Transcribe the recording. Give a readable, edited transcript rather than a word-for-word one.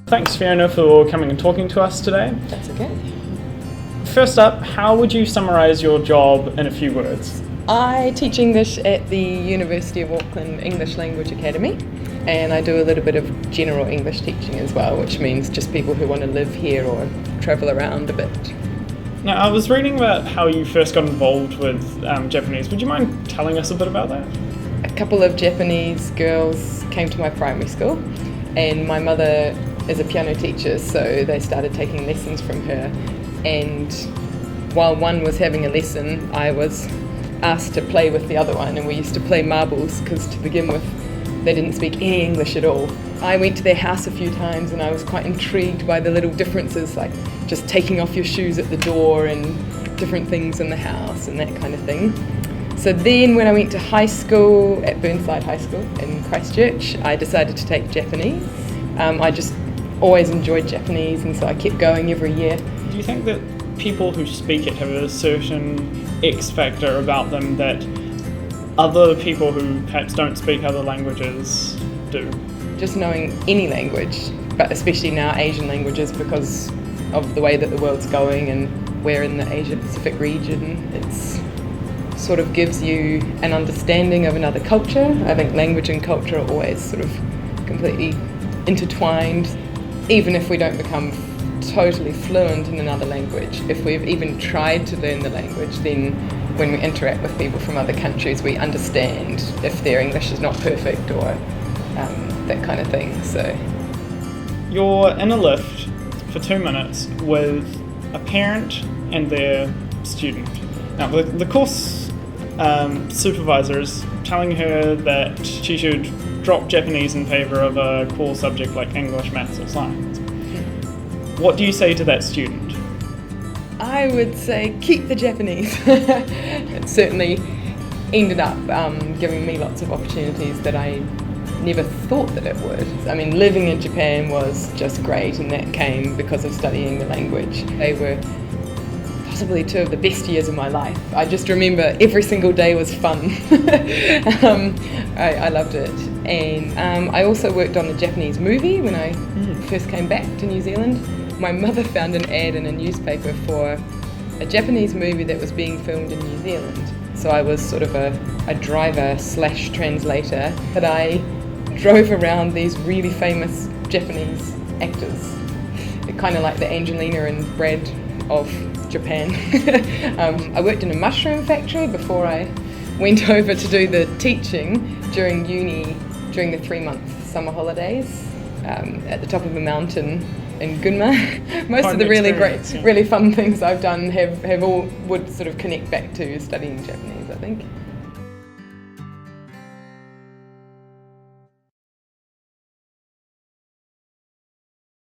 Thanks, Fiona, for coming and talking to us today. That's okay. First up, how would you summarise your job in a few words? I teach English at the University of Auckland English Language Academy, and I do a little bit of general English teaching as well, which means just people who want to live here or travel around a bit. Now, I was reading about how you first got involved with Japanese. Would you mind telling us a bit about that? A couple of Japanese girls came to my primary school, and my mother is a piano teacher, so they started taking lessons from her. And while one was having a lesson, I was asked to play with the other one, and we used to play marbles because to begin with they didn't speak any English at all. I went to their house a few times and I was quite intrigued by the little differences, like just taking off your shoes at the door and different things in the house and that kind of thing. So then when I went to high school at Burnside High School in Christchurch, I decided to take Japanese. I just always enjoyed Japanese, and so I kept going every year. Do you think that people who speak it have a certain X factor about them that other people who perhaps don't speak other languages do? Just knowing any language, but especially now Asian languages, because of the way that the world's going and we're in the Asia Pacific region, it's sort of gives you an understanding of another culture. I think language and culture are always sort of completely intertwined. Even if we don't become totally fluent in another language, if we've even tried to learn the language, then when we interact with people from other countries, we understand if their English is not perfect or that kind of thing. So you're in a lift for 2 minutes with a parent and their student. Now, the course supervisor is telling her that she should drop Japanese in favour of a core subject like English, maths or science. What do you say to that student? I would say keep the Japanese. It certainly ended up giving me lots of opportunities that I never thought that it would. I mean, living in Japan was just great, and that came because of studying the language. They were possibly 2 of the best years of my life. I just remember every single day was fun. I loved it. And I also worked on a Japanese movie when I first came back to New Zealand. My mother found an ad in a newspaper for a Japanese movie that was being filmed in New Zealand. So I was sort of a driver/translator, but I drove around these really famous Japanese actors, kind of like the Angelina and Brad of Japan. I worked in a mushroom factory before I went over to do the teaching during uni, during the 3-month summer holidays at the top of a mountain in Gunma. Most of the really great, really fun things I've done have all would sort of connect back to studying Japanese, I think.